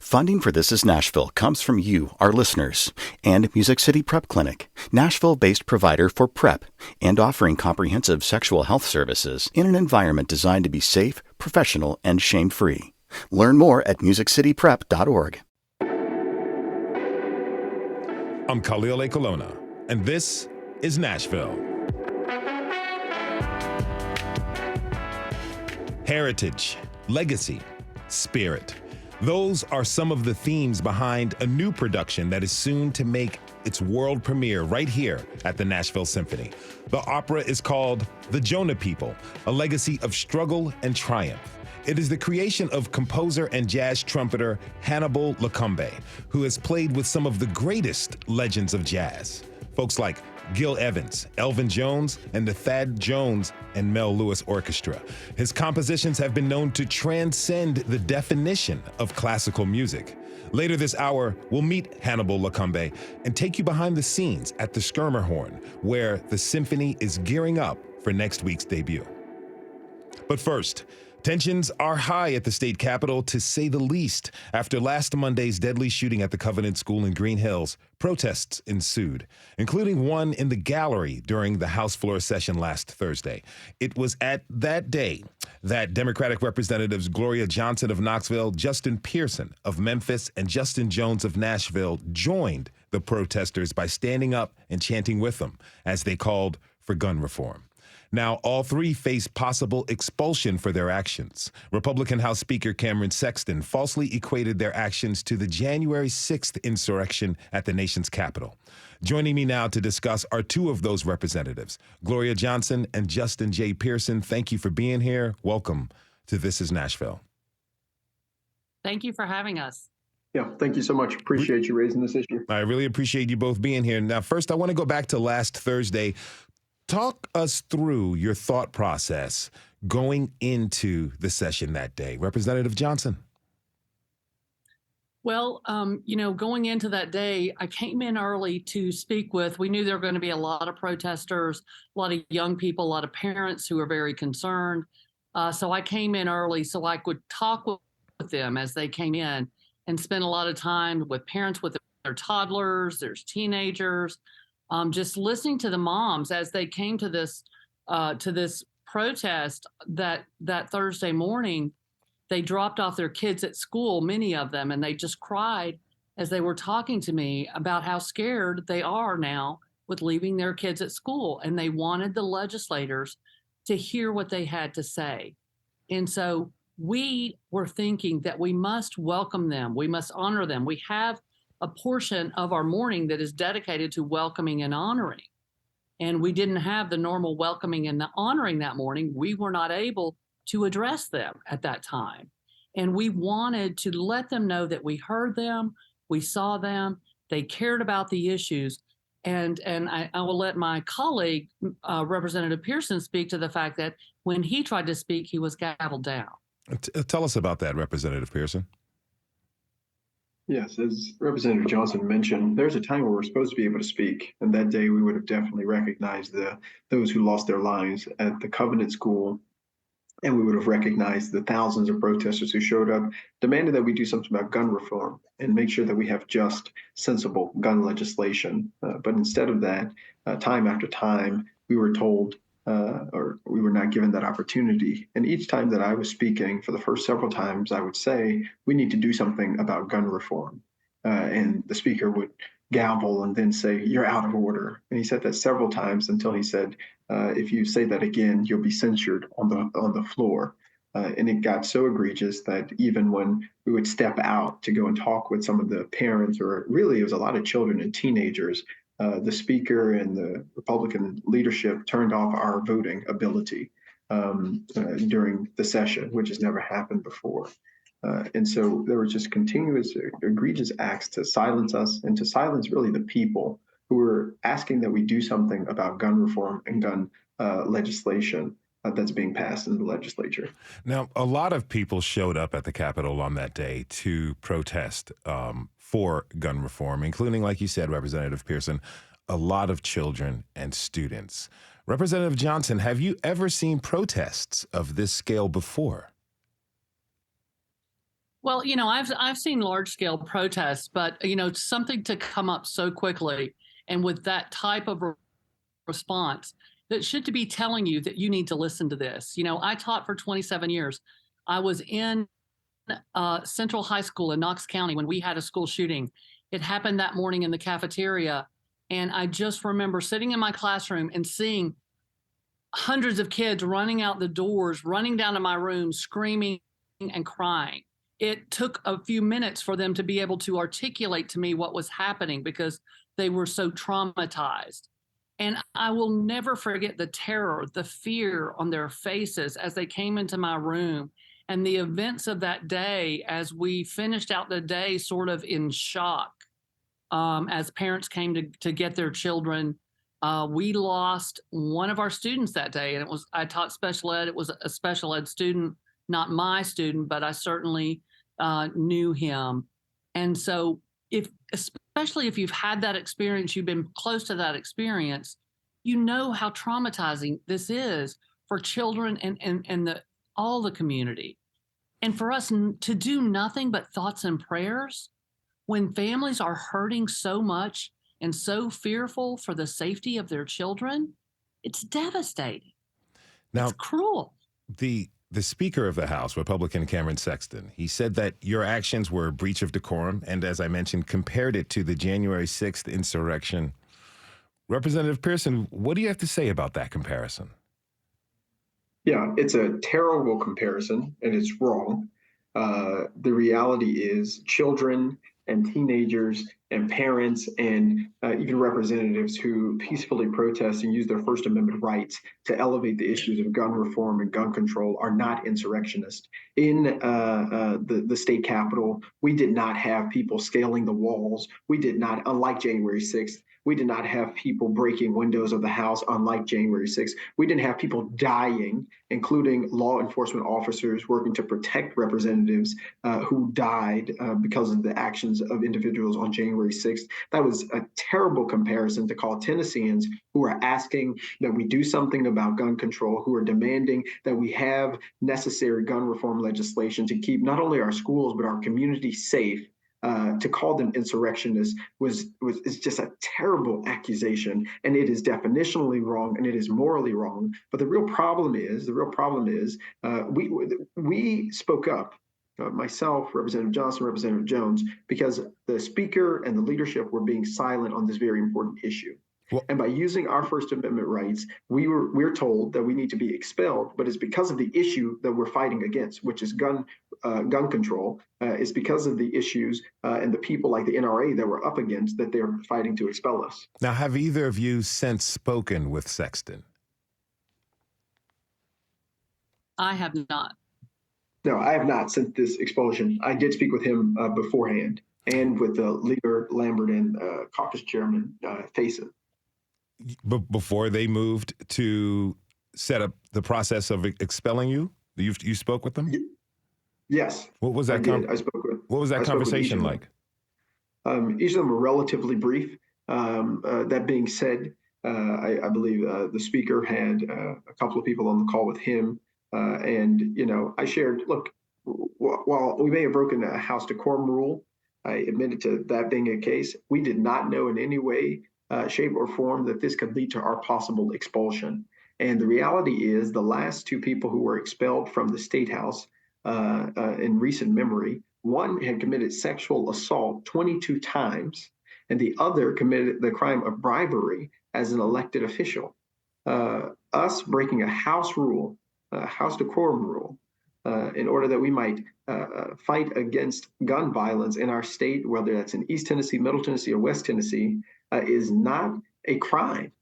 Funding for This Is Nashville comes from you, our listeners, and Music City Prep Clinic, Nashville-based provider for PrEP and offering comprehensive sexual health services in an environment designed to be safe, professional, and shame-free. Learn more at musiccityprep.org. I'm Khalil A. Colonna, and this is Nashville. Heritage, legacy, spirit. Those are some of the themes behind a new production that is soon to make its world premiere right here at the Nashville Symphony. The opera is called The Jonah People, a legacy of struggle and triumph. It is the creation of composer and jazz trumpeter Hannibal Lokumbe, who has played with some of the greatest legends of jazz. Folks like Gil Evans, Elvin Jones, and the Thad Jones and Mel Lewis Orchestra. His compositions have been known to transcend the definition of classical music. Later this hour, we'll meet Hannibal Lokumbe and take you behind the scenes at the Schermerhorn, where the symphony is gearing up for next week's debut. But first, tensions are high at the state capitol, to say the least. After last Monday's deadly shooting at the Covenant School in Green Hills, protests ensued, including one in the gallery during the House floor session last Thursday. It was at that day that Democratic Representatives Gloria Johnson of Knoxville, Justin Pearson of Memphis, and Justin Jones of Nashville joined the protesters by standing up and chanting with them as they called for gun reform. Now, all three face possible expulsion for their actions. Republican House Speaker Cameron Sexton falsely equated their actions to the January 6th insurrection at the nation's capital. Joining me now to discuss are two of those representatives, Gloria Johnson and Justin J. Pearson. Thank you for being here. Welcome to This is Nashville. Thank you for having us. Yeah, thank you so much. Appreciate you raising this issue. I really appreciate you both being here. Now, first, I want to go back to last Thursday. Talk us through your thought process going into the session that day. Representative Johnson. Well, going into that day, I came in early to speak with, we knew there were going to be a lot of protesters, a lot of young people, a lot of parents who were very concerned. So I came in early so I could talk with them as they came in and spend a lot of time with parents with their toddlers, there's teenagers, just listening to the moms as they came to this protest that Thursday morning. They dropped off their kids at school, many of them, and they just cried as they were talking to me about how scared they are now with leaving their kids at school. And they wanted the legislators to hear what they had to say. And so we were thinking that we must welcome them. We must honor them. We have a portion of our morning that is dedicated to welcoming and honoring. And we didn't have the normal welcoming and the honoring that morning. We were not able to address them at that time. And we wanted to let them know that we heard them, we saw them, they cared about the issues. And I will let my colleague, Representative Pearson, speak to the fact that when he tried to speak, he was gavelled down. Tell us about that, Representative Pearson. Yes, as Representative Johnson mentioned, there's a time where we're supposed to be able to speak. And that day we would have definitely recognized those who lost their lives at the Covenant School. And we would have recognized the thousands of protesters who showed up, demanded that we do something about gun reform and make sure that we have just, sensible gun legislation. But instead of that, time after time, we were told or we were not given that opportunity. And each time that I was speaking, for the first several times, I would say, we need to do something about gun reform. And the speaker would gavel and then say, you're out of order. And he said that several times until he said, if you say that again, you'll be censured on the floor. And it got so egregious that even when we would step out to go and talk with some of the parents, or really it was a lot of children and teenagers, the speaker and the Republican leadership turned off our voting ability during the session, which has never happened before. And so there were just continuous egregious acts to silence us and to silence really the people who were asking that we do something about gun reform and gun legislation that's being passed in the legislature. Now, a lot of people showed up at the Capitol on that day to protest for gun reform, including, like you said, Representative Pearson, a lot of children and students. Representative Johnson, have you ever seen protests of this scale before? Well, I've seen large scale protests, but something to come up so quickly and with that type of response that should be telling you that you need to listen to this. I taught for 27 years. I was in Central High School in Knox County when we had a school shooting. It happened that morning in the cafeteria. And I just remember sitting in my classroom and seeing hundreds of kids running out the doors, running down to my room, screaming and crying. It took a few minutes for them to be able to articulate to me what was happening because they were so traumatized. And I will never forget the terror, the fear on their faces as they came into my room, and the events of that day as we finished out the day sort of in shock. As parents came to get their children, we lost one of our students that day, and I taught special ed. It was a special ed student, not my student, but I certainly knew him. And so especially if you've had that experience, you've been close to that experience, you know how traumatizing this is for children and all the community. And for us to do nothing but thoughts and prayers when families are hurting so much and so fearful for the safety of their children, it's devastating. Now, it's cruel. The Speaker of the House, Republican Cameron Sexton, he said that your actions were a breach of decorum and, as I mentioned, compared it to the January 6th insurrection. Representative Pearson, what do you have to say about that comparison? Yeah, it's a terrible comparison, and it's wrong. The reality is children and teenagers and parents and even representatives who peacefully protest and use their First Amendment rights to elevate the issues of gun reform and gun control are not insurrectionists. In the state capitol, we did not have people scaling the walls. We did not, unlike January 6th, we did not have people breaking windows of the House, unlike January 6th. We didn't have people dying, including law enforcement officers working to protect representatives who died because of the actions of individuals on January 6th. That was a terrible comparison to call Tennesseans who are asking that we do something about gun control, who are demanding that we have necessary gun reform legislation to keep not only our schools, but our communities safe. To call them insurrectionists is just a terrible accusation, and it is definitionally wrong and it is morally wrong. But the real problem is we spoke up, myself, Representative Johnson, Representative Jones, because the Speaker and the leadership were being silent on this very important issue. Well, and by using our First Amendment rights, we're told that we need to be expelled, but it's because of the issue that we're fighting against, which is gun control. It's because of the issues and the people like the NRA that we're up against that they're fighting to expel us. Now, have either of you since spoken with Sexton? I have not. No, I have not since this expulsion. I did speak with him beforehand and with the leader Lambert and caucus chairman Faison. But before they moved to set up the process of expelling you, you spoke with them? Yes. What was that? I spoke with. What was that conversation like? Each of them were relatively brief. That being said, I believe the Speaker had a couple of people on the call with him, and I shared. Look, while we may have broken a House decorum rule, I admitted to that being a case. We did not know in any way, shape, or form that this could lead to our possible expulsion. And the reality is the last two people who were expelled from the State House in recent memory, one had committed sexual assault 22 times, and the other committed the crime of bribery as an elected official. Us breaking a House rule, a House decorum rule, in order that we might fight against gun violence in our state, whether that's in East Tennessee, Middle Tennessee, or West Tennessee, is not a crime,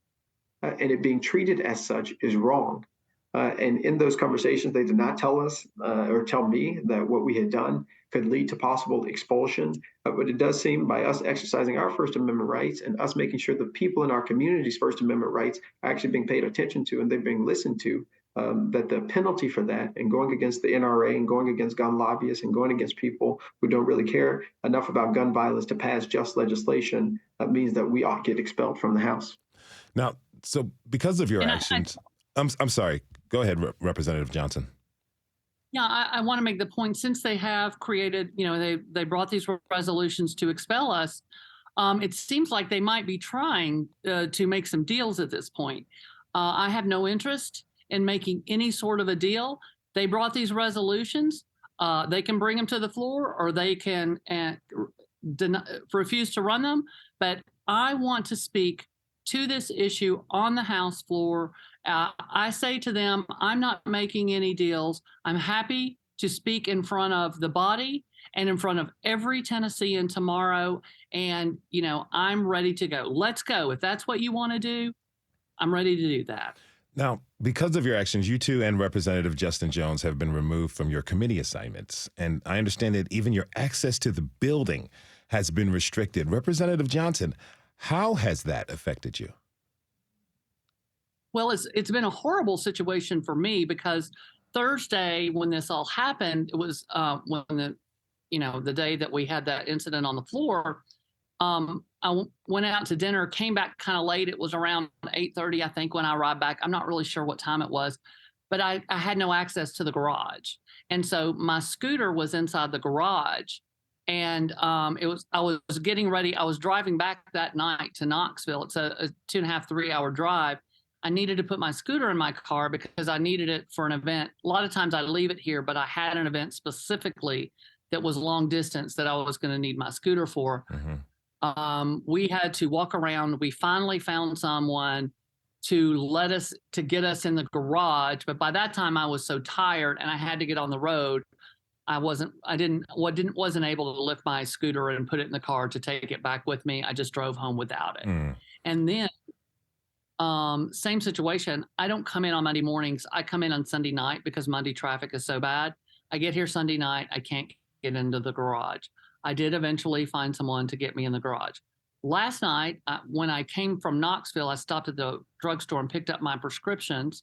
and it being treated as such is wrong. And in those conversations, they did not tell us or tell me that what we had done could lead to possible expulsion. But it does seem by us exercising our First Amendment rights and us making sure the people in our community's First Amendment rights are actually being paid attention to and they're being listened to, that the penalty for that and going against the NRA and going against gun lobbyists and going against people who don't really care enough about gun violence to pass just legislation means that we ought to get expelled from the House. Now, so because of your actions, I'm sorry. Go ahead, Representative Johnson. Yeah, I want to make the point, since they have created, they brought these resolutions to expel us. It seems like they might be trying to make some deals at this point. I have no interest in making any sort of a deal. They brought these resolutions. They can bring them to the floor, or they can refuse to run them. But I want to speak to this issue on the House floor. I say to them, I'm not making any deals. I'm happy to speak in front of the body and in front of every Tennessean tomorrow. And, I'm ready to go. Let's go. If that's what you want to do, I'm ready to do that. Now, because of your actions, you two and Representative Justin Jones have been removed from your committee assignments. And I understand that even your access to the building has been restricted. Representative Johnson, how has that affected you? Well, it's been a horrible situation for me, because Thursday, when this all happened, it was when the day that we had that incident on the floor. I went out to dinner, came back kind of late. It was around 8:30, I think, when I arrived back. I'm not really sure what time it was, but I had no access to the garage. And so my scooter was inside the garage. And I was getting ready. I was driving back that night to Knoxville. It's a 2.5, 3 hour drive. I needed to put my scooter in my car because I needed it for an event. A lot of times I leave it here, but I had an event specifically that was long distance that I was going to need my scooter for. Mm-hmm. We had to walk around. We finally found someone to get us in the garage. But by that time I was so tired and I had to get on the road. I wasn't able to lift my scooter and put it in the car to take it back with me. I just drove home without it. Mm. And then same situation. I don't come in on Monday mornings. I come in on Sunday night because Monday traffic is so bad. I get here Sunday night. I can't get into the garage. I did eventually find someone to get me in the garage. Last night, when I came from Knoxville, I stopped at the drugstore and picked up my prescriptions.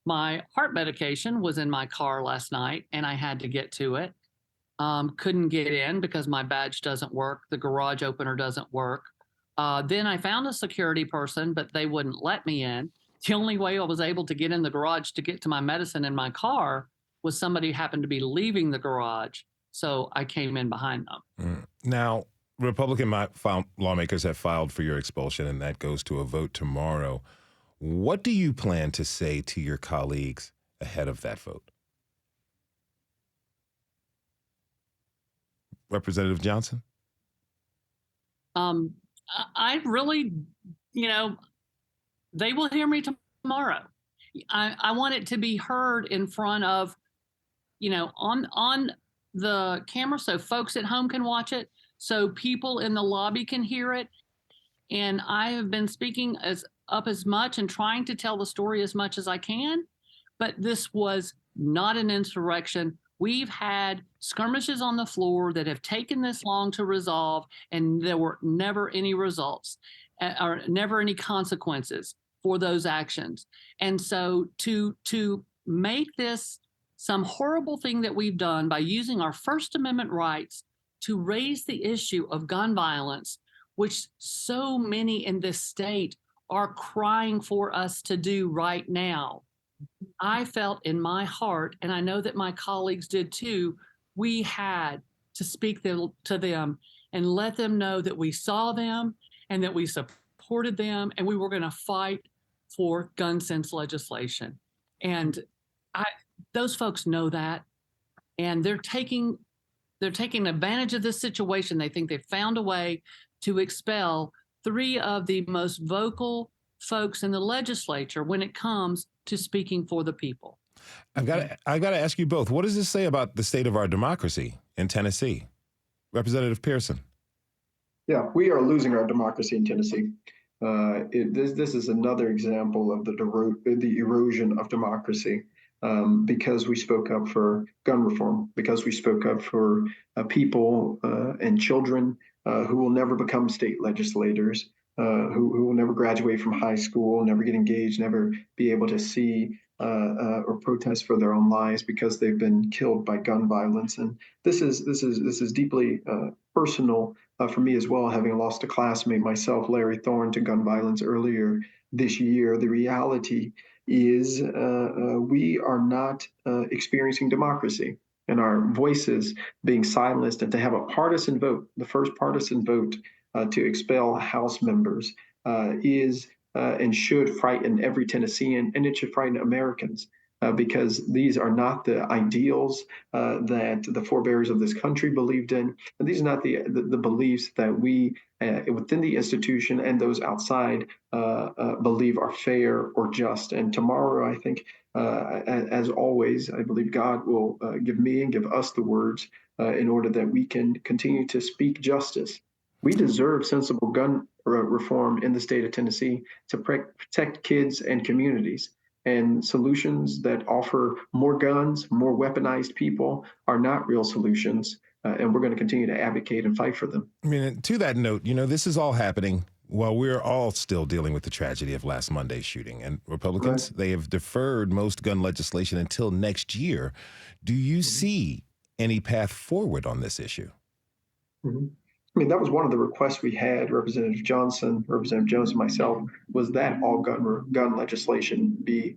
My heart medication was in my car last night, and I had to get to it. Couldn't get in because my badge doesn't work. The garage opener doesn't work. Then I found a security person, but they wouldn't let me in. The only way I was able to get in the garage to get to my medicine in my car was somebody who happened to be leaving the garage. So I came in behind them. Now, Republican lawmakers have filed for your expulsion, and that goes to a vote tomorrow. What do you plan to say to your colleagues ahead of that vote? Representative Johnson? I really, they will hear me tomorrow. I want it to be heard in front of, on the camera, so folks at home can watch it, so people in the lobby can hear it. And I have been speaking as much and trying to tell the story as much as I can, but this was not an insurrection. We've had skirmishes on the floor that have taken this long to resolve, and there were never any results or never any consequences for those actions. And so to make this some horrible thing that we've done by using our First Amendment rights to raise the issue of gun violence, which so many in this state are crying for us to do right now. I felt in my heart, and I know that my colleagues did too, we had to speak to them and let them know that we saw them and that we supported them, and we were going to fight for gun sense legislation. And those folks know that, and they're taking advantage of this situation. They think they've found a way to expel three of the most vocal folks in the legislature when it comes to speaking for the people. I've got to ask you both, what does this say about the state of our democracy in Tennessee? Representative Pearson. Yeah, we are losing our democracy in Tennessee. This is another example of the erosion of democracy. Because we spoke up for gun reform, because we spoke up for people and children who will never become state legislators, who will never graduate from high school, never get engaged, never be able to see or protest for their own lives because they've been killed by gun violence. And this is deeply personal for me as well, having lost a classmate myself, Larry Thorne, to gun violence earlier this year. The reality is we are not experiencing democracy, and our voices being silenced, and to have a partisan vote, the first partisan vote to expel House members, is and should frighten every Tennessean, and it should frighten Americans. Because these are not the ideals that the forebears of this country believed in, and these are not the beliefs that we within the institution and those outside believe are fair or just. And tomorrow, I think, as always, I believe God will give me and give us the words in order that we can continue to speak justice. We deserve sensible gun reform in the state of Tennessee to protect kids and communities. And solutions that offer more guns, more weaponized people are not real solutions. And we're going to continue to advocate and fight for them. I mean, to that note, this is all happening while we're all still dealing with the tragedy of last Monday's shooting. And Republicans, They have deferred most gun legislation until next year. Do you see any path forward on this issue? Mm-hmm. I mean, that was one of the requests we had, Representative Johnson, Representative Jones, and myself, was that all gun legislation be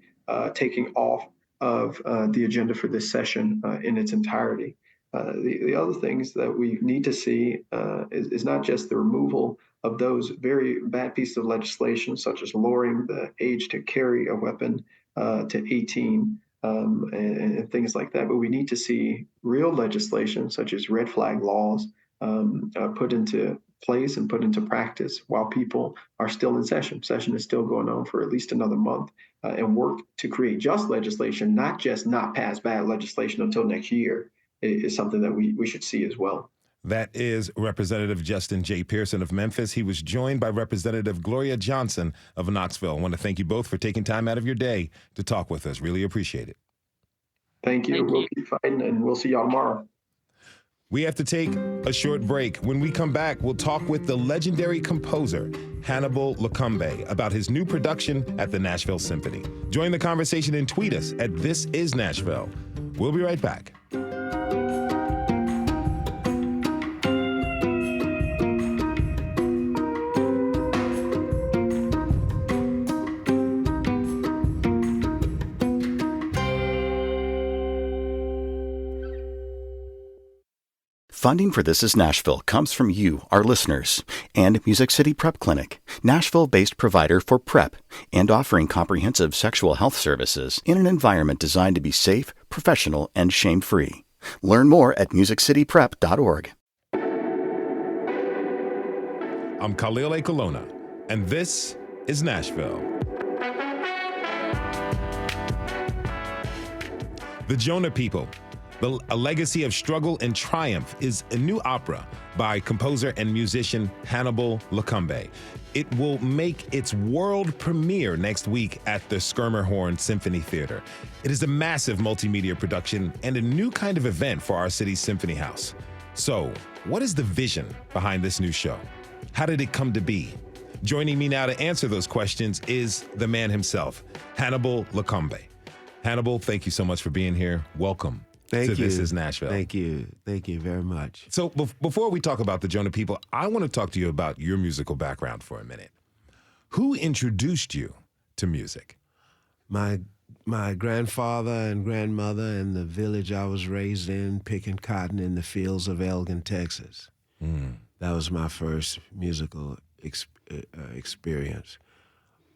taking off of the agenda for this session in its entirety. The other things that we need to see is not just the removal of those very bad pieces of legislation, such as lowering the age to carry a weapon to 18 and things like that, but we need to see real legislation, such as red flag laws, put into place and put into practice while people are still in session. Session is still going on for at least another month, and work to create just legislation, not just not pass bad legislation until next year, is something that we should see as well. That is Representative Justin J. Pearson of Memphis. He was joined by Representative Gloria Johnson of Knoxville. I want to thank you both for taking time out of your day to talk with us. Really appreciate it. Thank you. We'll keep fighting, and we'll see y'all tomorrow. We have to take a short break. When we come back, we'll talk with the legendary composer, Hannibal Lokumbe, about his new production at the Nashville Symphony. Join the conversation and tweet us at This Is Nashville. We'll be right back. Funding for This Is Nashville comes from you, our listeners, and Music City Prep Clinic, Nashville-based provider for PrEP, and offering comprehensive sexual health services in an environment designed to be safe, professional, and shame-free. Learn more at musiccityprep.org. I'm Khalil A. Colonna, and this is Nashville. The Jonah People, A Legacy of Struggle and Triumph, is a new opera by composer and musician Hannibal Lokumbe. It will make its world premiere next week at the Schermerhorn Symphony Theater. It is a massive multimedia production and a new kind of event for our city's Symphony House. So, what is the vision behind this new show? How did it come to be? Joining me now to answer those questions is the man himself, Hannibal Lokumbe. Hannibal, thank you so much for being here. Welcome. Thank you. This is Nashville. Thank you. Thank you very much. So before we talk about the Jonah People, I want to talk to you about your musical background for a minute. Who introduced you to music? My grandfather and grandmother in the village I was raised in, picking cotton in the fields of Elgin, Texas. That was my first musical experience.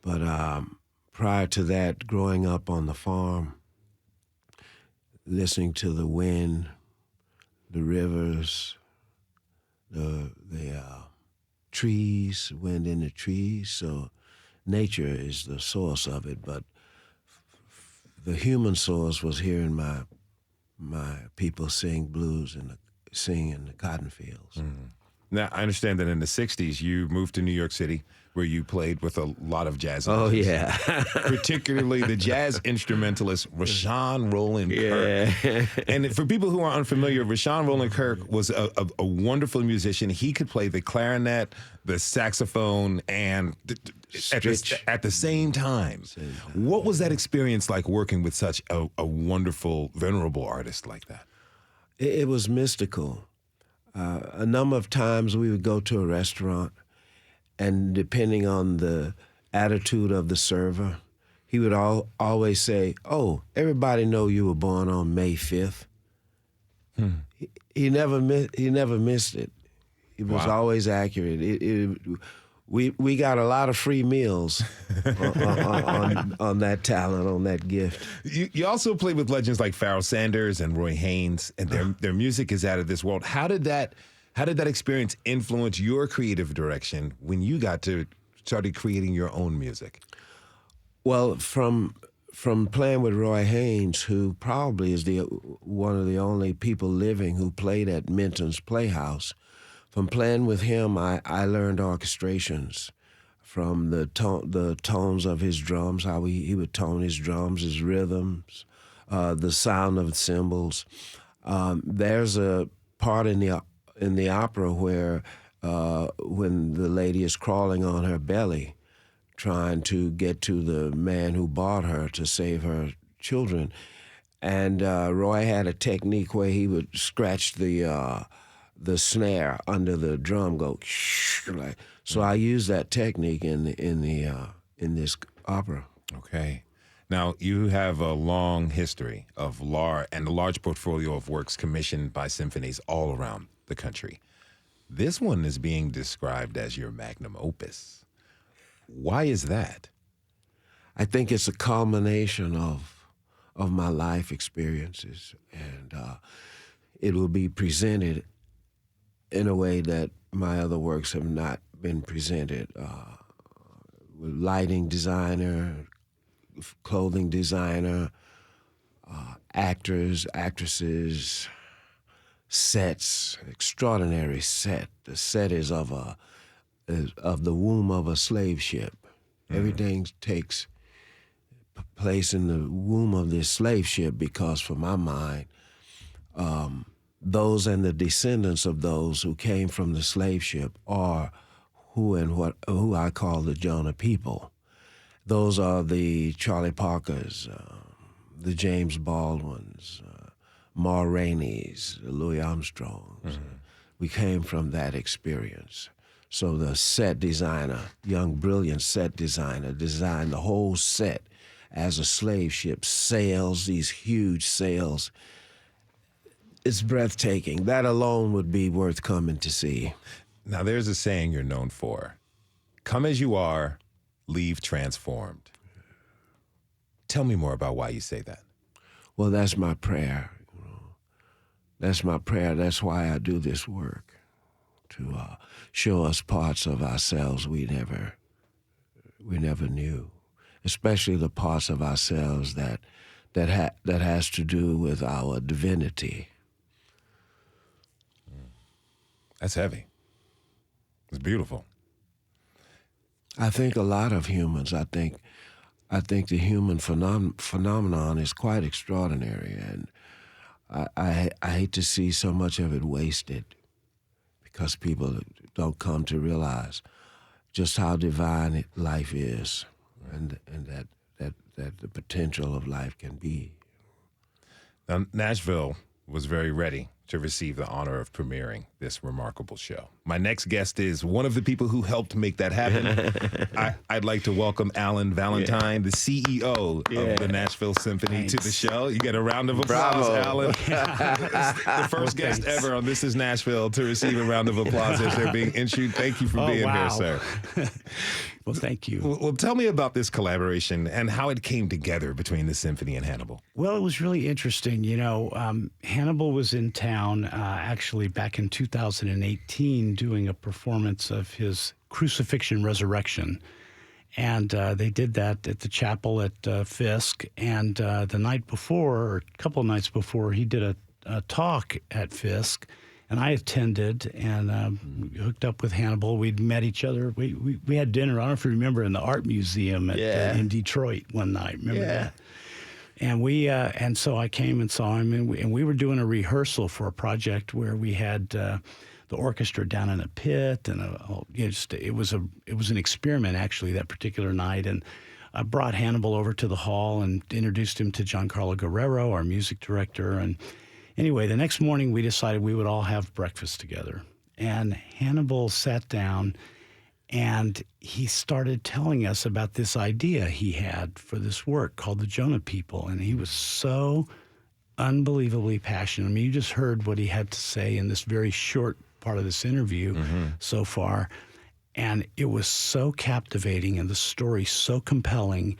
But prior to that, growing up on the farm, listening to the wind, the rivers, the trees, wind in the trees. So nature is the source of it, but the human source was hearing my people sing blues and sing in the cotton fields. Now, I understand that in the 60s, you moved to New York City, where you played with a lot of jazz artists. Oh, yeah. Particularly the jazz instrumentalist Rashawn Roland Kirk. And for people who are unfamiliar, Rashawn Roland Kirk was a wonderful musician. He could play the clarinet, the saxophone, and at the same time. What was that experience like working with such a wonderful, venerable artist like that? It was mystical. A number of times we would go to a restaurant, and depending on the attitude of the server, he would always say, "Oh, everybody know you were born on May 5th." He never missed it. He was always accurate. We got a lot of free meals on that talent, on that gift. You also played with legends like Pharoah Sanders and Roy Haynes, and their music is out of this world. How did that experience influence your creative direction when you started creating your own music? Well, from playing with Roy Haynes, who probably is one of the only people living who played at Minton's Playhouse. From playing with him, I learned orchestrations from the tones of his drums, how he would tone his drums, his rhythms, the sound of cymbals. There's a part in the opera where when the lady is crawling on her belly, trying to get to the man who bought her to save her children, and Roy had a technique where he would scratch the snare under the drum, go like. So I use that technique in this opera. Okay. Now you have a long history of and a large portfolio of works commissioned by symphonies all around the country. This one is being described as your magnum opus. Why is that? I think it's a culmination of my life experiences, and it will be presented in a way that my other works have not been presented. Lighting designer, clothing designer, actors, actresses, sets, extraordinary set. The set is of the womb of a slave ship. Mm-hmm. Everything takes place in the womb of this slave ship because, for my mind, those and the descendants of those who came from the slave ship are who I call the Jonah People. Those are the Charlie Parkers, the James Baldwins, Ma Rainey's, Louis Armstrongs. Mm-hmm. We came from that experience. So the set designer, young, brilliant set designer, designed the whole set as a slave ship, sails, these huge sails. It's breathtaking. That alone would be worth coming to see. Now, there's a saying you're known for. Come as you are, leave transformed. Tell me more about why you say that. Well, that's my prayer. That's my prayer. That's why I do this work, to show us parts of ourselves we never knew, especially the parts of ourselves that has to do with our divinity. That's heavy. It's beautiful. I think a lot of humans. I think the human phenomenon is quite extraordinary, and I hate to see so much of it wasted because people don't come to realize just how divine life is, and that the potential of life can be. Now, Nashville was very ready to receive the honor of premiering this remarkable show. My next guest is one of the people who helped make that happen. I'd like to welcome Alan Valentine, the CEO of the Nashville Symphony, to the show. You get a round of applause, Alan. The first guest ever on This Is Nashville to receive a round of applause as they're being issued. Thank you for being here, sir. Well, thank you. Well, tell me about this collaboration and how it came together between the symphony and Hannibal. Well, it was really interesting. You know, Hannibal was in town actually back in 2018 doing a performance of his Crucifixion Resurrection. And they did that at the chapel at Fisk. And the night before, or a couple of nights before, he did a talk at Fisk. And I attended and hooked up with Hannibal. We'd met each other. We had dinner, I don't know if you remember, in the Art Museum in Detroit one night. Remember that? And and so I came and saw him, and we were doing a rehearsal for a project where we had the orchestra down in a pit, and it was an experiment actually that particular night. And I brought Hannibal over to the hall and introduced him to Giancarlo Guerrero, our music director. And anyway, the next morning we decided we would all have breakfast together. And Hannibal sat down And he started telling us about this idea he had for this work called the Jonah People. And he was so unbelievably passionate. I mean, you just heard what he had to say in this very short part of this interview so far. And it was so captivating and the story so compelling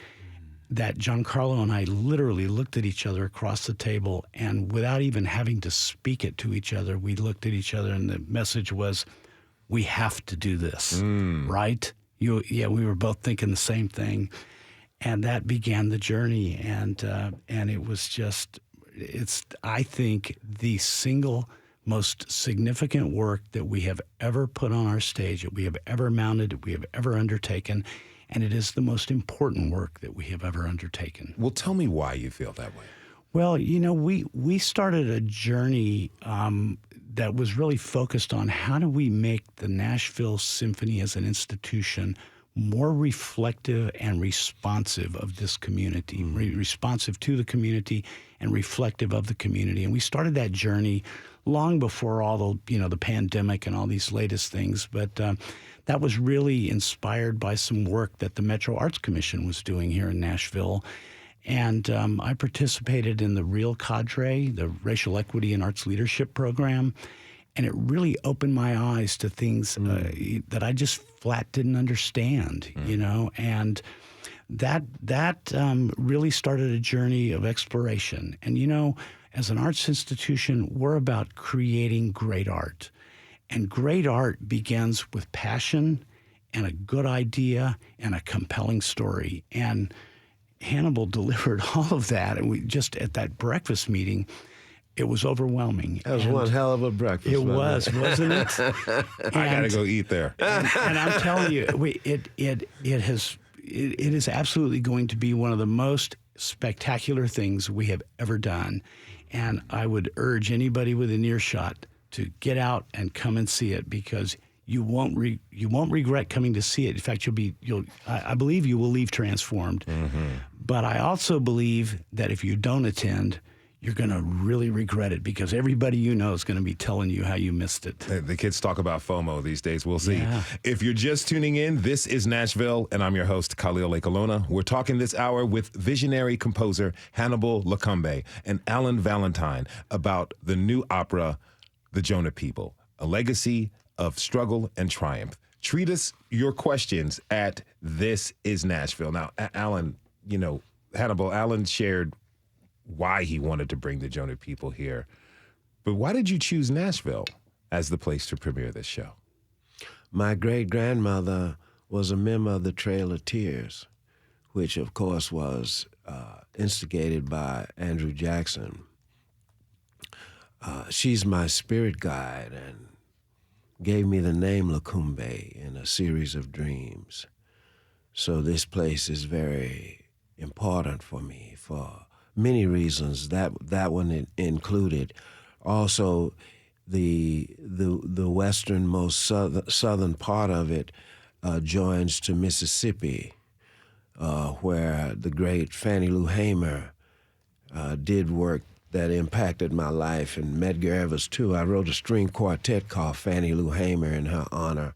that Giancarlo and I literally looked at each other across the table, and without even having to speak it to each other, we looked at each other, and the message was, we have to do this, right? We were both thinking the same thing. And that began the journey. And it was just, I think, the single most significant work that we have ever put on our stage, that we have ever mounted, that we have ever undertaken. And it is the most important work that we have ever undertaken. Well, tell me why you feel that way. Well, we started a journey that was really focused on how do we make the Nashville Symphony as an institution more reflective and responsive of this community, responsive to the community and reflective of the community. And we started that journey long before all the pandemic and all these latest things. But that was really inspired by some work that the Metro Arts Commission was doing here in Nashville. And I participated in the Real Cadre, the Racial Equity and Arts Leadership Program, and it really opened my eyes to things that I just flat didn't understand, and that really started a journey of exploration. And, as an arts institution, we're about creating great art. And great art begins with passion and a good idea and a compelling story. And Hannibal delivered all of that, and we just at that breakfast meeting, it was overwhelming. That was one hell of a breakfast. It was, wasn't it? I gotta go eat there. And I'm telling you, it is absolutely going to be one of the most spectacular things we have ever done. And I would urge anybody within earshot to get out and come and see it, because you won't regret coming to see it. In fact, I believe you will leave transformed. But I also believe that if you don't attend, you're going to really regret it, because everybody you know is going to be telling you how you missed it. The kids talk about FOMO these days. We'll see. Yeah. If you're just tuning in, this is Nashville, and I'm your host, Khalil Ekalona. We're talking this hour with visionary composer Hannibal Lokumbe and Alan Valentine about the new opera, The Jonah People, a legacy of struggle and triumph. Treat us your questions at This Is Nashville. Now, Alan, Hannibal, Alan shared why he wanted to bring the Jonah People here. But why did you choose Nashville as the place to premiere this show? My great-grandmother was a member of the Trail of Tears, which, of course, was instigated by Andrew Jackson. She's my spirit guide and gave me the name Lokumbe in a series of dreams. So this place is very important for me for many reasons, that one included. Also, the westernmost southern part of it joins to Mississippi, where the great Fannie Lou Hamer did work that impacted my life, and Medgar Evers too. I wrote a string quartet called Fannie Lou Hamer in her honor.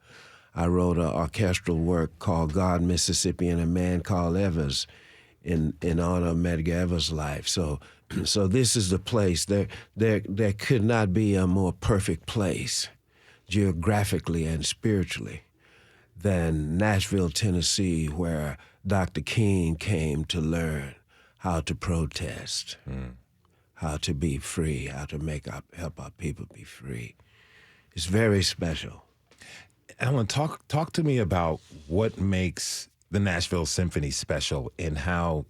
I wrote an orchestral work called God, Mississippi, and a Man Called Evers in honor of Medgar Evers' life. So this is the place. There could not be a more perfect place, geographically and spiritually, than Nashville, Tennessee, where Dr. King came to learn how to protest, how to be free, how to help our people be free. It's very special. Alan, talk to me about what makes the Nashville Symphony special, and how,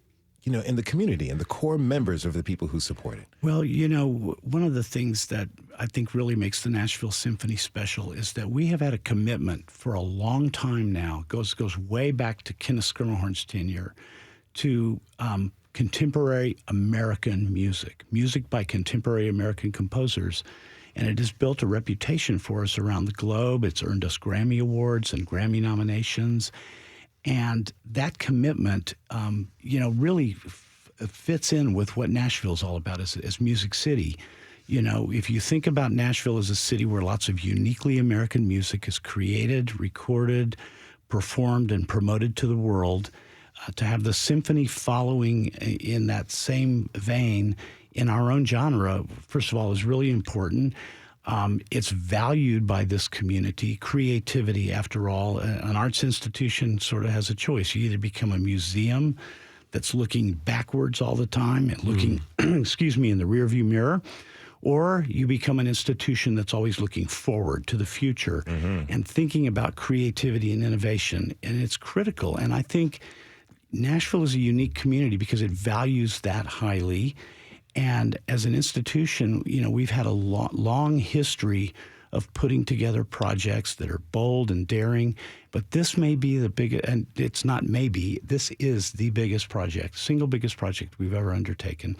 in the community and the core members of the people who support it. Well, one of the things that I think really makes the Nashville Symphony special is that we have had a commitment for a long time now, goes way back to Kenneth Skirmahorn's tenure, to contemporary American music by contemporary American composers. And it has built a reputation for us around the globe. It's earned us Grammy Awards and Grammy nominations. And that commitment, really fits in with what Nashville's all about as Music City. If you think about Nashville as a city where lots of uniquely American music is created, recorded, performed and promoted to the world. To have the symphony following in that same vein in our own genre, first of all, is really important. It's valued by this community. Creativity, after all, an arts institution sort of has a choice. You either become a museum that's looking backwards all the time and looking, excuse me, in the rearview mirror, or you become an institution that's always looking forward to the future and thinking about creativity and innovation. And it's critical. And I think Nashville is a unique community because it values that highly. And as an institution, you know, we've had a long history of putting together projects that are bold and daring. But this may be the biggest, and it's not maybe, this is the biggest project, single biggest project we've ever undertaken.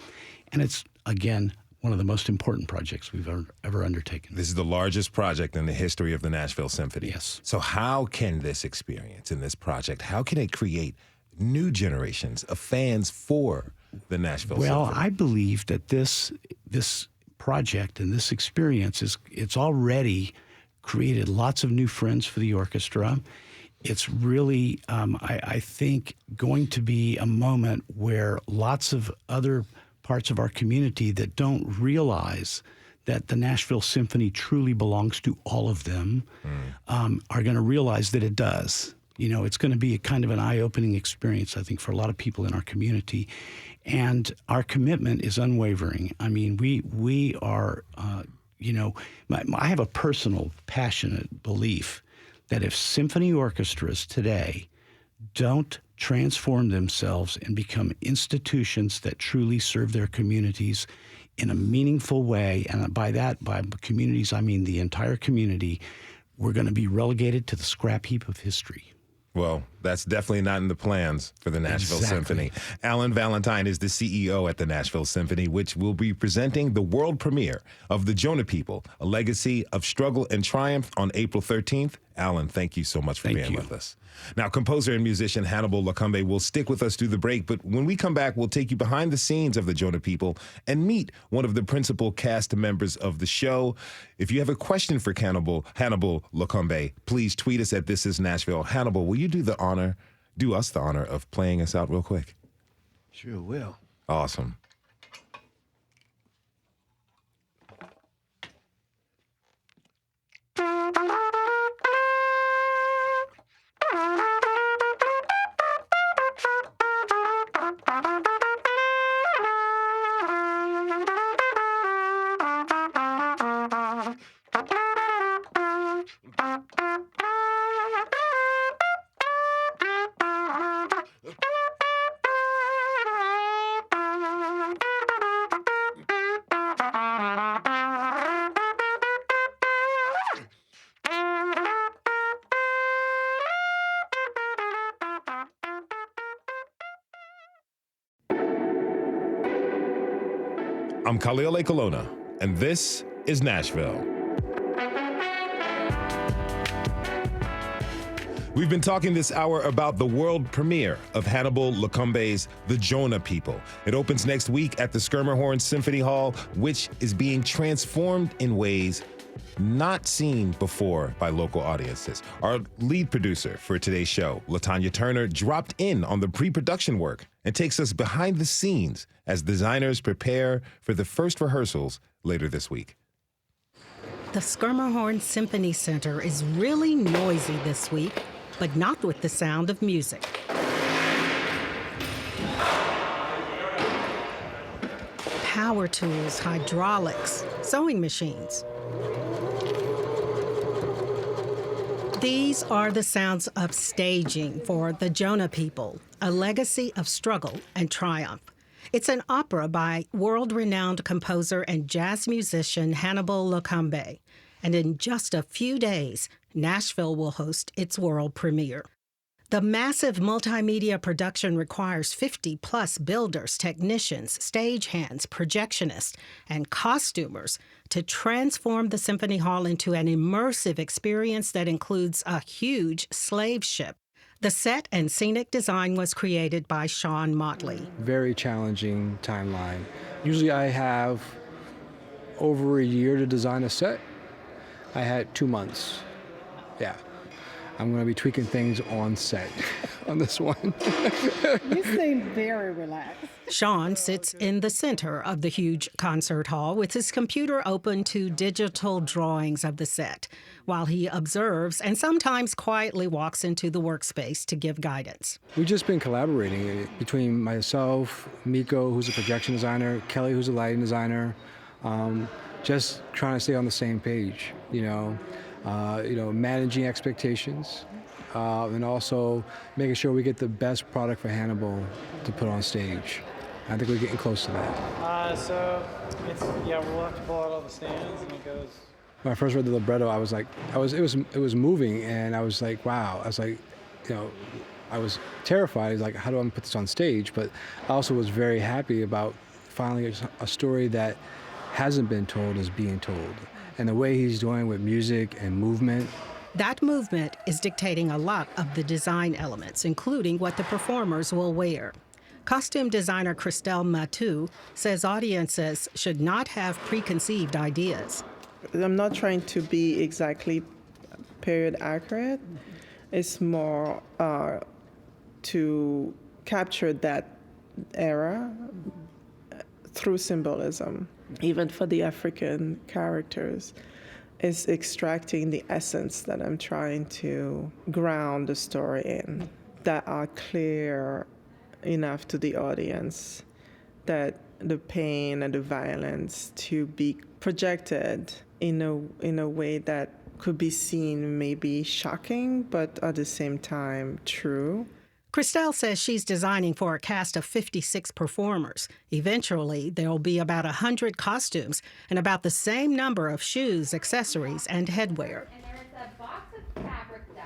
And it's, again, one of the most important projects we've ever undertaken. This is the largest project in the history of the Nashville Symphony. Yes. So how can this experience and this project, how can it create new generations of fans for the Nashville Symphony? Well, I believe that this project and this experience it's already created lots of new friends for the orchestra. It's really, I think, going to be a moment where lots of other parts of our community that don't realize that the Nashville Symphony truly belongs to all of them are going to realize that it does. You know, it's going to be a kind of an eye-opening experience, I think, for a lot of people in our community. And our commitment is unwavering. I mean, we are, you know, I have a personal, passionate belief that if symphony orchestras today don't transform themselves and become institutions that truly serve their communities in a meaningful way, and by communities, I mean the entire community, we're going to be relegated to the scrap heap of history. Well, that's definitely not in the plans for the Nashville Symphony. Alan Valentine is the CEO at the Nashville Symphony, which will be presenting the world premiere of the Jonah People, a legacy of struggle and triumph on April 13th. Alan, thank you so much for being with us. Now, composer and musician Hannibal Lokumbe will stick with us through the break, but when we come back, we'll take you behind the scenes of the Jonah People and meet one of the principal cast members of the show. If you have a question for Hannibal Lokumbe, please tweet us at This Is Nashville. Hannibal, will you do us the honor of playing us out real quick? Sure will. Awesome. I'm Khalil Colonna, and this is Nashville. We've been talking this hour about the world premiere of Hannibal Lokumbe's The Jonah People. It opens next week at the Schermerhorn Symphony Hall, which is being transformed in ways not seen before by local audiences. Our lead producer for today's show, LaTonya Turner, dropped in on the pre-production work and takes us behind the scenes as designers prepare for the first rehearsals later this week. The Schermerhorn Symphony Center is really noisy this week, but not with the sound of music. Power tools, hydraulics, sewing machines. These are the sounds of staging for The Jonah People, a legacy of struggle and triumph. It's an opera by world-renowned composer and jazz musician Hannibal Lokumbe. And in just a few days, Nashville will host its world premiere. The massive multimedia production requires 50-plus builders, technicians, stagehands, projectionists, and costumers to transform the Symphony Hall into an immersive experience that includes a huge slave ship. The set and scenic design was created by Sean Motley. Very challenging timeline. Usually I have over a year to design a set. I had 2 months. Yeah. I'm going to be tweaking things on set on this one. You seem very relaxed. Sean sits in the center of the huge concert hall with his computer open to digital drawings of the set, while he observes and sometimes quietly walks into the workspace to give guidance. We've just been collaborating between myself, Miko, who's a projection designer, Kelly, who's a lighting designer, just trying to stay on the same page, managing expectations, and also making sure we get the best product for Hannibal to put on stage. I think we're getting close to that. We'll have to pull out all the stands and it goes. When I first read the libretto, I was like, it was moving, and I was like, wow. I was like, I was terrified. I was like, how do I put this on stage? But I also was very happy about finally a story that hasn't been told is being told. And the way he's doing with music and movement. That movement is dictating a lot of the design elements, including what the performers will wear. Costume designer Christelle Matu says audiences should not have preconceived ideas. I'm not trying to be exactly period accurate. It's more to capture that era through symbolism. Even for the African characters, it's extracting the essence that I'm trying to ground the story in, that are clear enough to the audience that the pain and the violence to be projected in a way that could be seen maybe shocking, but at the same time true. Christelle says she's designing for a cast of 56 performers. Eventually, there will be about 100 costumes and about the same number of shoes, accessories, and headwear. And there is a box of fabric dye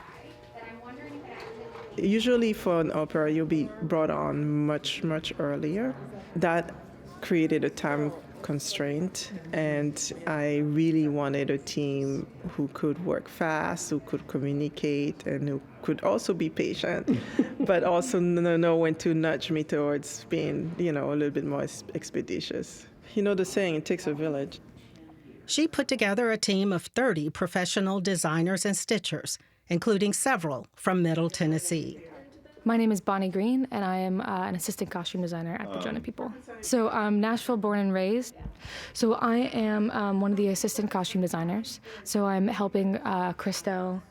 that I'm wondering if that... Usually for an opera, you'll be brought on much, much earlier. That created a time constraint, and I really wanted a team who could work fast, who could communicate, and who could also be patient, but also know when to nudge me towards being, a little bit more expeditious. The saying, it takes a village. She put together a team of 30 professional designers and stitchers, including several from Middle Tennessee. My name is Bonnie Green, and I am an assistant costume designer at the Jonah People. So I'm Nashville born and raised. So I am one of the assistant costume designers. So I'm helping Christelle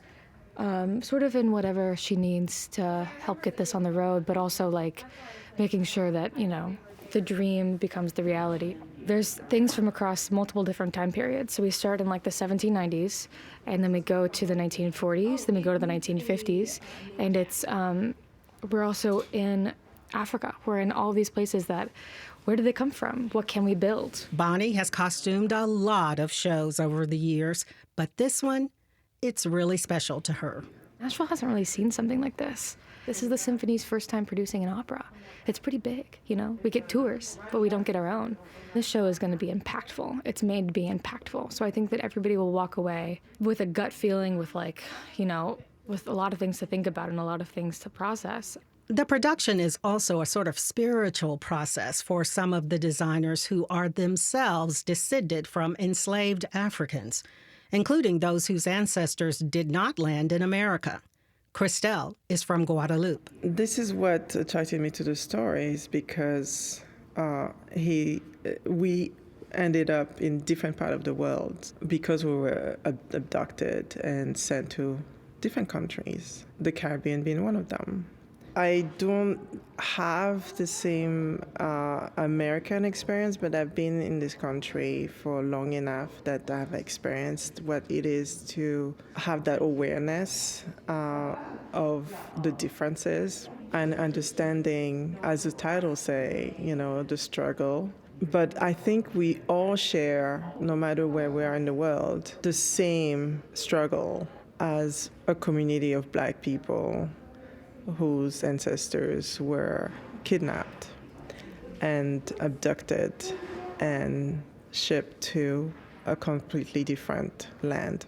sort of in whatever she needs to help get this on the road, but also like making sure that, the dream becomes the reality. There's things from across multiple different time periods. So we start in like the 1790s, and then we go to the 1940s, then we go to the 1950s, and it's... we're also in Africa. We're in all these places where do they come from? What can we build? Bonnie has costumed a lot of shows over the years, but this one, it's really special to her. Nashville hasn't really seen something like this. This is the symphony's first time producing an opera. It's pretty big, We get tours, but we don't get our own. This show is going to be impactful. It's made to be impactful. So I think that everybody will walk away with a gut feeling with with a lot of things to think about and a lot of things to process. The production is also a sort of spiritual process for some of the designers who are themselves descended from enslaved Africans, including those whose ancestors did not land in America. Christelle is from Guadeloupe. This is what attracted me to the stories, because we ended up in different parts of the world because we were abducted and sent to different countries, the Caribbean being one of them. I don't have the same American experience, but I've been in this country for long enough that I've experienced what it is to have that awareness of the differences and understanding, as the title say, the struggle. But I think we all share, no matter where we are in the world, the same struggle as a community of Black people whose ancestors were kidnapped and abducted and shipped to a completely different land.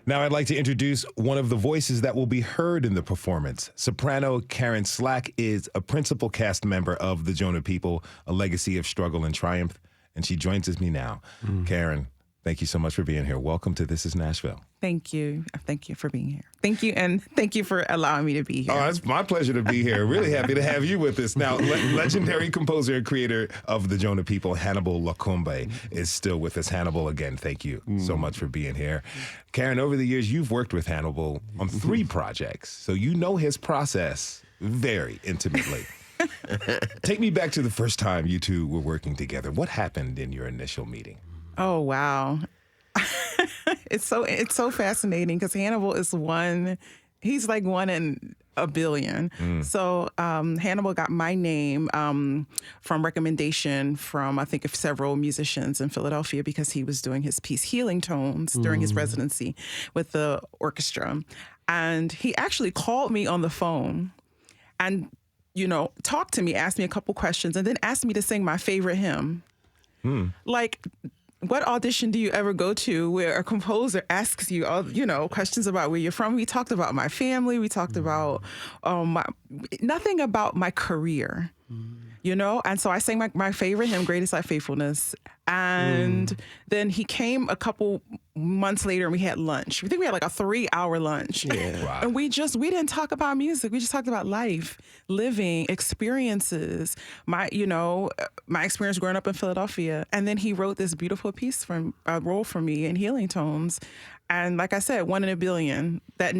Now I'd like to introduce one of the voices that will be heard in the performance. Soprano Karen Slack is a principal cast member of the Jonah People, a legacy of struggle and triumph, and she joins me now. Karen, Thank you so much for being here. Welcome to This is Nashville. Thank you. Thank you for being here. Thank you, and thank you for allowing me to be here. Oh, it's my pleasure to be here. Really happy to have you with us. Now, legendary composer and creator of the Jonah People, Hannibal Lokumbe, is still with us. Hannibal, again, thank you so much for being here. Karen, over the years, you've worked with Hannibal on 3 projects, so you know his process very intimately. Take me back to the first time you two were working together. What happened in your initial meeting? Oh, wow. It's so fascinating because Hannibal is he's like 1 in a billion. So Hannibal got my name from recommendation from, I think, of several musicians in Philadelphia because he was doing his piece Healing Tones during his residency with the orchestra. And he actually called me on the phone and, talked to me, asked me a couple questions, and then asked me to sing my favorite hymn. Like, what audition do you ever go to where a composer asks you, questions about where you're from? We talked about my family. We talked about nothing about my career, And so I sang my favorite hymn, Great Is Thy Faithfulness. And then he came a couple months later and we had lunch. We think we had like a 3-hour lunch. Yeah. Wow. And we didn't talk about music. We just talked about life, living, experiences, my experience growing up in Philadelphia. And then he wrote this beautiful piece role for me in Healing Tones. And like I said, 1 in a billion, that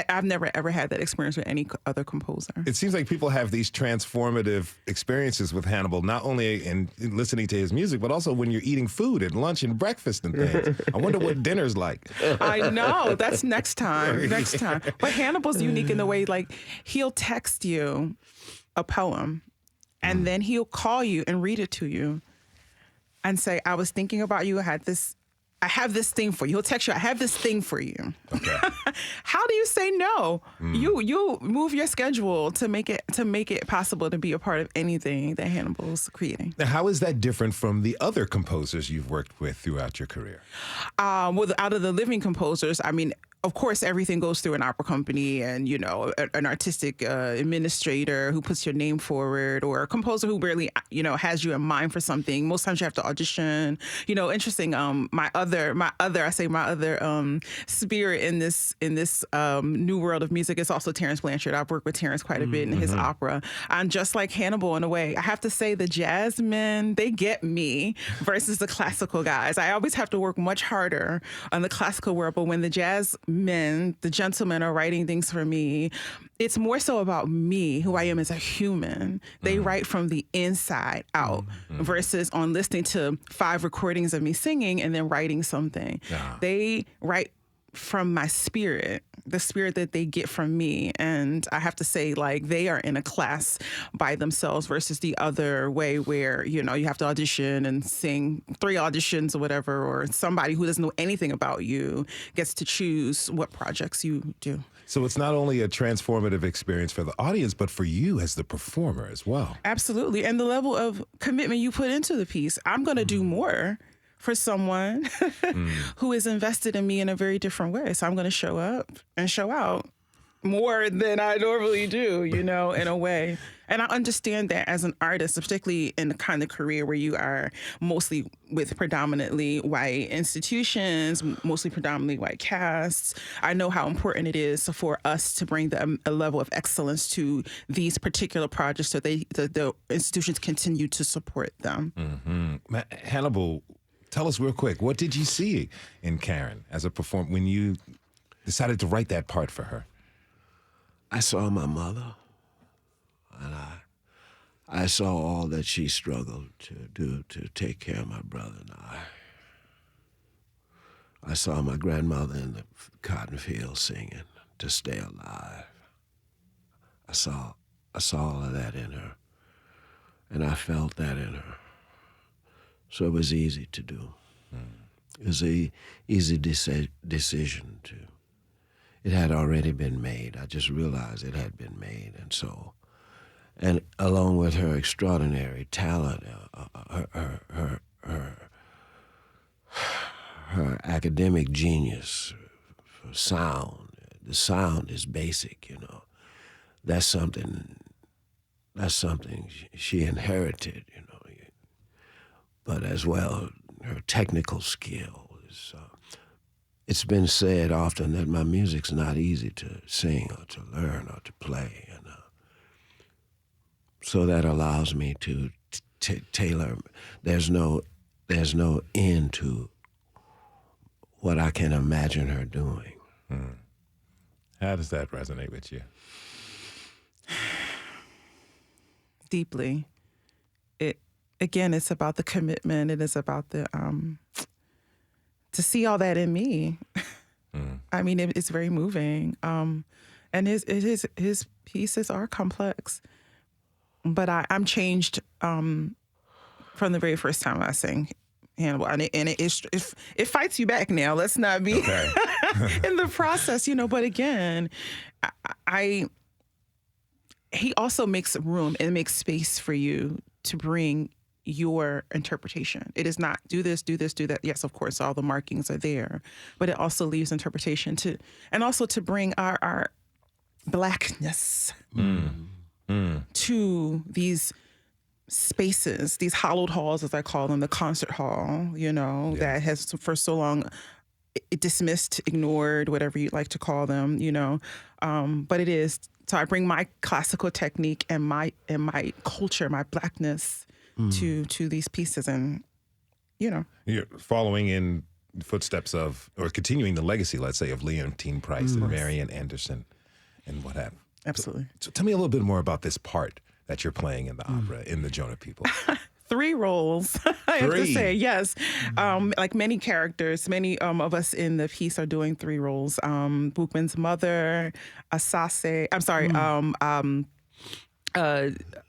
I've never, ever had that experience with any other composer. It seems like people have these transformative experiences with Hannibal, not only in listening to his music, but also when you're eating food at lunch and breakfast and things. I wonder what dinner's like. I know. That's next time. But Hannibal's unique in the way, like, he'll text you a poem, and then he'll call you and read it to you and say, I was thinking about you. I have this thing for you. He'll text you, I have this thing for you. Okay. How do you say no? You move your schedule to make it possible to be a part of anything that Hannibal's creating. Now, how is that different from the other composers you've worked with throughout your career? Well, out of the living composers, I mean, of course, everything goes through an opera company and, an artistic administrator who puts your name forward, or a composer who really, has you in mind for something. Most times you have to audition. Interesting. My other spirit in this new world of music is also Terrence Blanchard. I've worked with Terrence quite a bit in his opera. And just like Hannibal, in a way, I have to say the jazz men, they get me versus the classical guys. I always have to work much harder on the classical world, but when the jazz men, the gentlemen, are writing things for me, it's more so about me, who I am as a human. They write from the inside out versus on listening to 5 recordings of me singing and then writing something. They write from my spirit, the spirit that they get from me. And I have to say, like, they are in a class by themselves versus the other way where, you have to audition and sing 3 auditions or whatever, or somebody who doesn't know anything about you gets to choose what projects you do. So it's not only a transformative experience for the audience, but for you as the performer as well. Absolutely. And the level of commitment you put into the piece. I'm going to do more for someone who is invested in me in a very different way. So I'm going to show up and show out more than I normally do, in a way. And I understand that as an artist, particularly in the kind of career where you are mostly with predominantly white institutions, mostly predominantly white casts, I know how important it is for us to bring a level of excellence to these particular projects so the institutions continue to support them. Hannibal, tell us real quick, what did you see in Karen as a performer when you decided to write that part for her? I saw my mother, and I saw all that she struggled to do to take care of my brother and I. I saw my grandmother in the cotton field singing to stay alive. I saw all of that in her, and I felt that in her. So it was easy to do. It was an easy decision to. It had already been made. I just realized it had been made. And along with her extraordinary talent, her academic genius for sound, the sound is basic, That's something she inherited, But as well, her technical skill It's been said often that my music's not easy to sing or to learn or to play, and so that allows me to tailor. There's no end to what I can imagine her doing. How does that resonate with you? Deeply. It's about the commitment. It is about the to see all that in me. I mean, it's very moving. And his pieces are complex, but I'm changed from the very first time I sang Hannibal, and it fights you back now. Let's not be okay. in the process, But again, he also makes room and makes space for you to bring your interpretation. It is not do this, do that. Yes, of course, all the markings are there, but it also leaves interpretation and also to bring our Blackness to these spaces, these hallowed halls, as I call them, the concert hall, that has for so long dismissed, ignored, whatever you'd like to call them, but it is. So I bring my classical technique and my culture, my Blackness to these pieces, and you're following in footsteps of, or continuing the legacy, let's say, of Leontine Price and Marian Anderson and what have you. Absolutely. So tell me a little bit more about this part that you're playing in the opera, in the Jonah People. 3 roles, I have to say, yes. Like many characters, many of us in the piece are doing 3 roles. Boukman's mother, Asase, I'm sorry,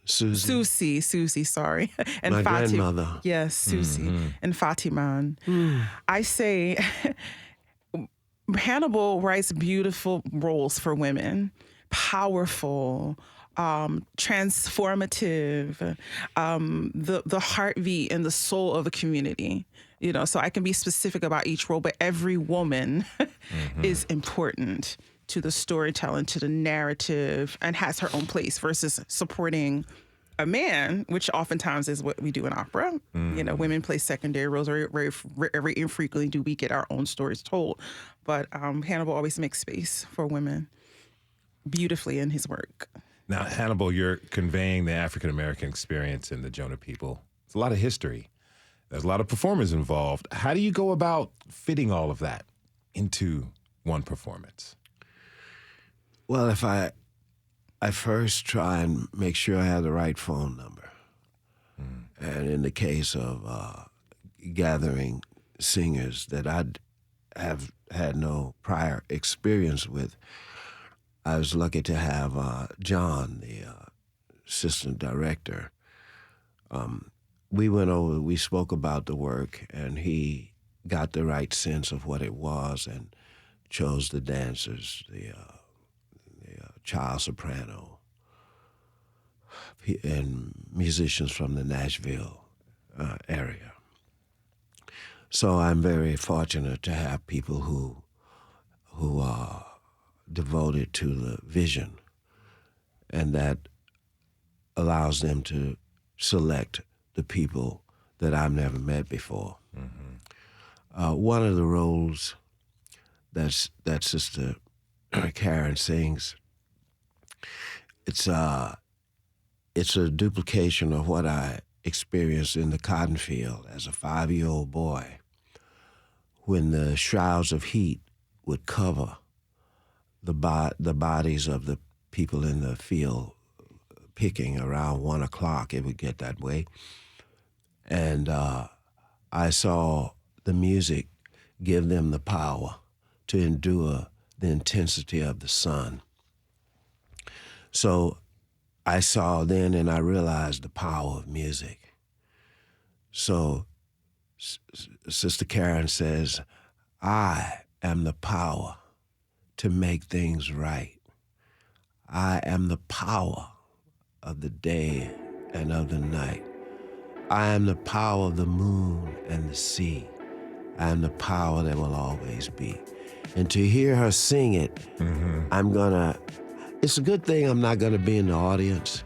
Susie, sorry. And my grandmother. Yes, Susie and Fatiman. I say Hannibal writes beautiful roles for women, powerful, transformative, the heartbeat and the soul of the community. So I can be specific about each role, but every woman is important to the storytelling, to the narrative, and has her own place versus supporting a man, which oftentimes is what we do in opera. Women play secondary roles. Very infrequently do we get our own stories told. But Hannibal always makes space for women beautifully in his work. Now, Hannibal, you're conveying the African-American experience in the Jonah People. It's a lot of history. There's a lot of performers involved. How do you go about fitting all of that into one performance? Well, if I first try and make sure I have the right phone number. And in the case of gathering singers that I have had no prior experience with, I was lucky to have John, the assistant director. We spoke about the work, and he got the right sense of what it was and chose the dancers, the child soprano, and musicians from the Nashville area. So I'm very fortunate to have people who are devoted to the vision, and that allows them to select the people that I've never met before. One of the roles that Sister Karen sings, it's a duplication of what I experienced in the cotton field as a 5-year-old boy, when the shrouds of heat would cover the bodies of the people in the field picking around 1 o'clock. It would get that way. And I saw the music give them the power to endure the intensity of the sun. So I saw then, and I realized the power of music. So Sister Karen says, I am the power to make things right. I am the power of the day and of the night. I am the power of the moon and the sea. I am the power that will always be. And to hear her sing it, it's a good thing I'm not gonna be in the audience,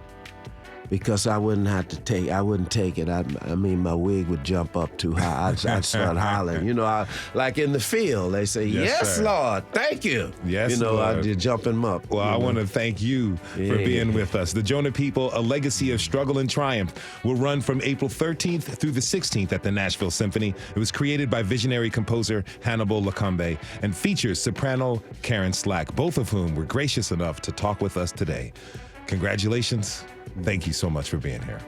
because I wouldn't take it. I mean, my wig would jump up too high. I'd start hollering. You know, like in the field, they say, yes Lord, thank you. Yes, you know, Lord. I'd jump him up. Well, I want to thank you for being with us. The Jonah People, a legacy of struggle and triumph, will run from April 13th through the 16th at the Nashville Symphony. It was created by visionary composer Hannibal Lokumbe and features soprano Karen Slack, both of whom were gracious enough to talk with us today. Congratulations. Thank you so much for being here.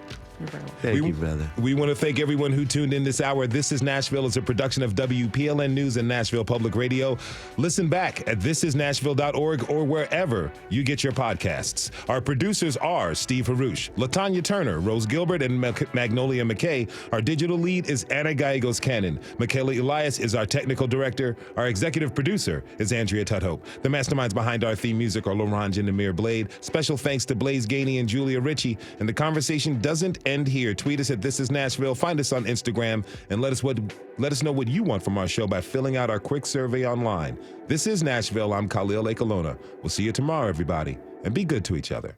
Thank you, brother. We want to thank everyone who tuned in this hour. This is Nashville is a production of WPLN News and Nashville Public Radio. Listen back at thisisnashville.org or wherever you get your podcasts. Our producers are Steve Harouche, LaTonya Turner, Rose Gilbert, and Magnolia McKay. Our digital lead is Anna Gallegos Cannon. Michaela Elias is our technical director. Our executive producer is Andrea Tudhope. The masterminds behind our theme music are Laurent and Amir Blade. Special thanks to Blaze Gainey and Julia Ritchie. And the conversation doesn't end here. Tweet us at This Is Nashville. Find us on Instagram and let us know what you want from our show by filling out our quick survey online. This is Nashville. I'm Khalil Akelona. We'll see you tomorrow, everybody, and be good to each other.